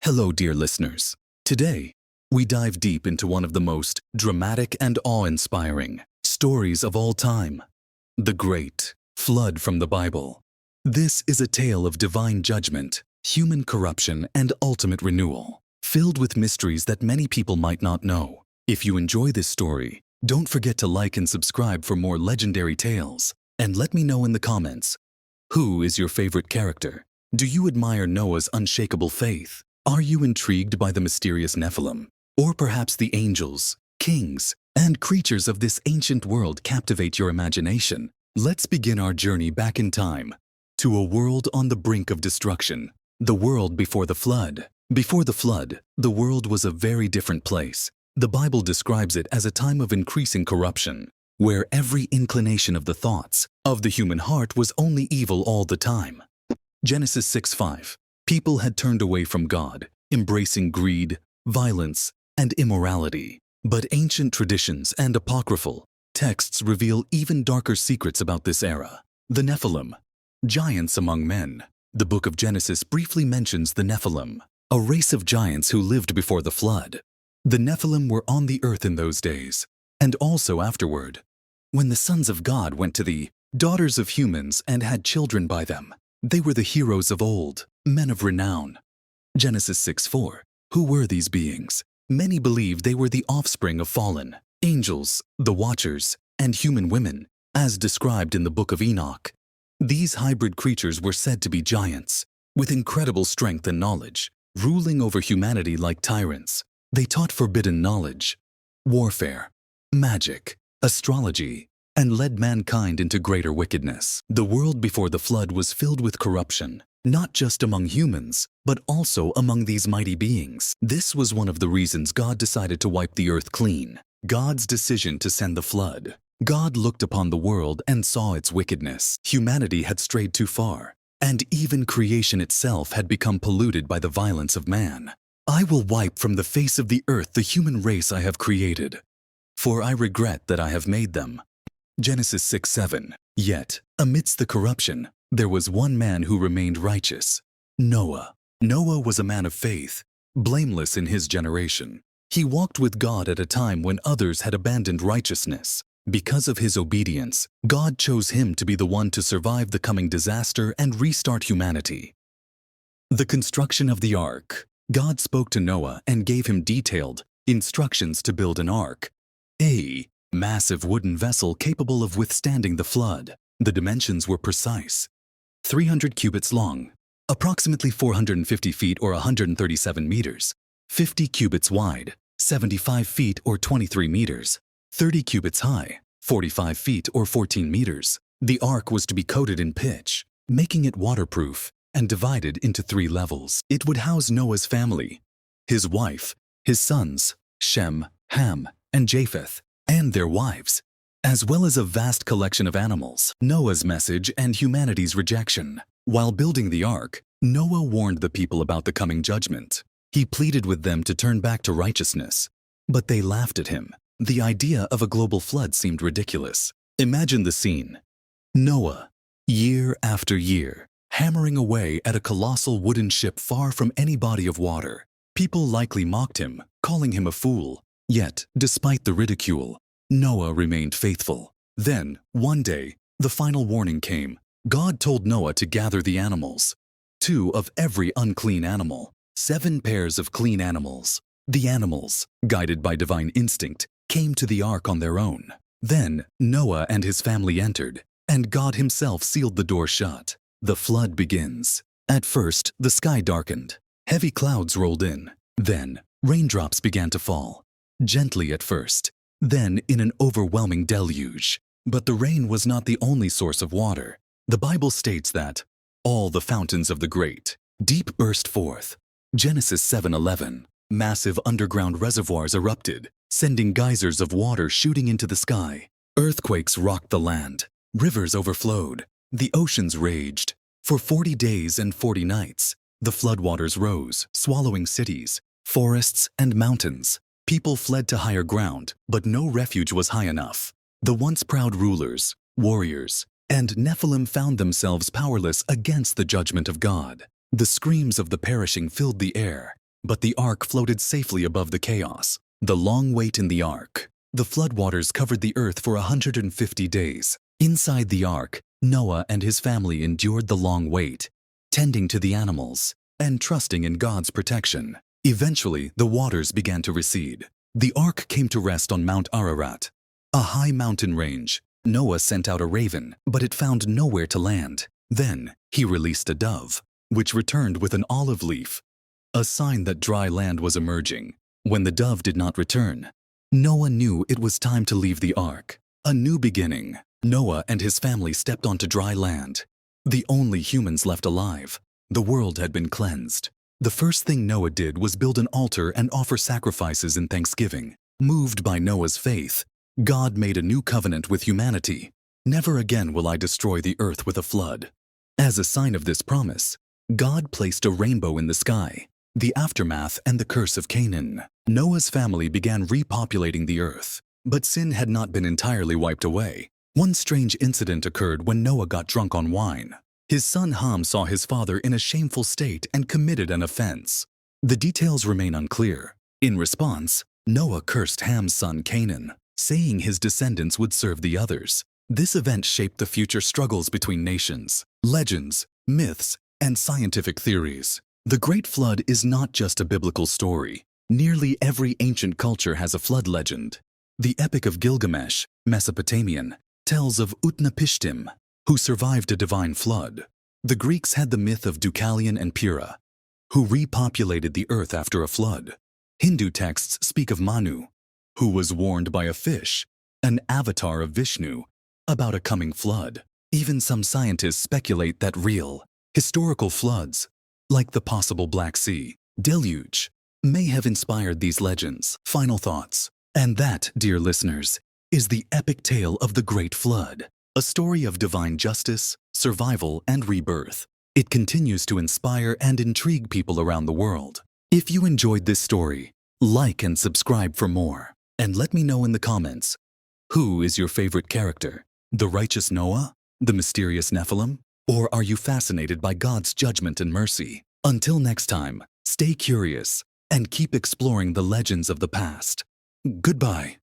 Hello, dear listeners. Today, we dive deep into one of the most dramatic and awe-inspiring stories of all time, the Great Flood from the Bible. This is a tale of divine judgment, human corruption, and ultimate renewal, filled with mysteries that many people might not know. If you enjoy this story, don't forget to like and subscribe for more legendary tales, and let me know in the comments, who is your favorite character? Do you admire Noah's unshakable faith? Are you intrigued by the mysterious Nephilim? Or perhaps the angels, kings, and creatures of this ancient world captivate your imagination? Let's begin our journey back in time, to a world on the brink of destruction, the world before the flood. Before the flood, the world was a very different place. The Bible describes it as a time of increasing corruption, where every inclination of the thoughts of the human heart was only evil all the time. Genesis 6:5. People had turned away from God, embracing greed, violence, and immorality. But ancient traditions and apocryphal texts reveal even darker secrets about this era. The Nephilim, giants among men. The book of Genesis briefly mentions the Nephilim, a race of giants who lived before the flood. The Nephilim were on the earth in those days, and also afterward, when the sons of God went to the daughters of humans and had children by them. They were the heroes of old, men of renown. Genesis 6:4. Who were these beings? Many believe they were the offspring of fallen angels, the Watchers, and human women, as described in the book of Enoch. These hybrid creatures were said to be giants, with incredible strength and knowledge, ruling over humanity like tyrants. They taught forbidden knowledge, warfare, magic, astrology, and led mankind into greater wickedness. The world before the flood was filled with corruption, not just among humans, but also among these mighty beings. This was one of the reasons God decided to wipe the earth clean. God's decision to send the flood. God looked upon the world and saw its wickedness. Humanity had strayed too far, and even creation itself had become polluted by the violence of man. I will wipe from the face of the earth the human race I have created, for I regret that I have made them. Genesis 6:7. Yet, amidst the corruption, there was one man who remained righteous, Noah. Noah was a man of faith, blameless in his generation. He walked with God at a time when others had abandoned righteousness. Because of his obedience, God chose him to be the one to survive the coming disaster and restart humanity. The construction of the ark. God spoke to Noah and gave him detailed instructions to build an ark, a massive wooden vessel capable of withstanding the flood. The dimensions were precise: 300 cubits long, approximately 450 feet or 137 meters, 50 cubits wide, 75 feet or 23 meters, 30 cubits high, 45 feet or 14 meters. The ark was to be coated in pitch, making it waterproof, and divided into 3 levels. It would house Noah's family, his wife, his sons, Shem, Ham, and Japheth, and their wives, as well as a vast collection of animals. Noah's message and humanity's rejection. While building the ark, Noah warned the people about the coming judgment. He pleaded with them to turn back to righteousness, but they laughed at him. The idea of a global flood seemed ridiculous. Imagine the scene. Noah, year after year, hammering away at a colossal wooden ship far from any body of water. People likely mocked him, calling him a fool. Yet, despite the ridicule, Noah remained faithful. Then, one day, the final warning came. God told Noah to gather the animals, 2 of every unclean animal, 7 pairs of clean animals. The animals, guided by divine instinct, came to the ark on their own. Then, Noah and his family entered, and God himself sealed the door shut. The flood begins. At first, the sky darkened. Heavy clouds rolled in. Then, raindrops began to fall. Gently at first, then in an overwhelming deluge. But the rain was not the only source of water. The Bible states that all the fountains of the great deep burst forth. Genesis 7:11. Massive underground reservoirs erupted, sending geysers of water shooting into the sky. Earthquakes rocked the land. Rivers overflowed. The oceans raged. For 40 days and 40 nights, the floodwaters rose, swallowing cities, forests, and mountains. People fled to higher ground, but no refuge was high enough. The once proud rulers, warriors, and Nephilim found themselves powerless against the judgment of God. The screams of the perishing filled the air, but the ark floated safely above the chaos. The long wait in the ark. The floodwaters covered the earth for 150 days. Inside the ark, Noah and his family endured the long wait, tending to the animals and trusting in God's protection. Eventually, the waters began to recede. The ark came to rest on Mount Ararat, a high mountain range. Noah sent out a raven, but it found nowhere to land. Then he released a dove, which returned with an olive leaf, a sign that dry land was emerging. When the dove did not return, Noah knew it was time to leave the ark. A new beginning. Noah and his family stepped onto dry land, the only humans left alive. The world had been cleansed. The first thing Noah did was build an altar and offer sacrifices in thanksgiving. Moved by Noah's faith, God made a new covenant with humanity. Never again will I destroy the earth with a flood. As a sign of this promise, God placed a rainbow in the sky, the aftermath and the curse of Canaan. Noah's family began repopulating the earth, but sin had not been entirely wiped away. One strange incident occurred when Noah got drunk on wine. His son Ham saw his father in a shameful state and committed an offense. The details remain unclear. In response, Noah cursed Ham's son Canaan, saying his descendants would serve the others. This event shaped the future struggles between nations, legends, myths, and scientific theories. The Great Flood is not just a biblical story. Nearly every ancient culture has a flood legend. The Epic of Gilgamesh, Mesopotamian, tells of Utnapishtim, who survived a divine flood. The Greeks had the myth of Deucalion and Pyrrha, who repopulated the earth after a flood. Hindu texts speak of Manu, who was warned by a fish, an avatar of Vishnu, about a coming flood. Even some scientists speculate that real, historical floods, like the possible Black Sea deluge, may have inspired these legends. Final thoughts. And that, dear listeners, is the epic tale of the Great Flood, a story of divine justice, survival, and rebirth. It continues to inspire and intrigue people around the world. If you enjoyed this story, like and subscribe for more. And let me know in the comments, who is your favorite character? The righteous Noah? The mysterious Nephilim? Or are you fascinated by God's judgment and mercy? Until next time, stay curious and keep exploring the legends of the past. Goodbye.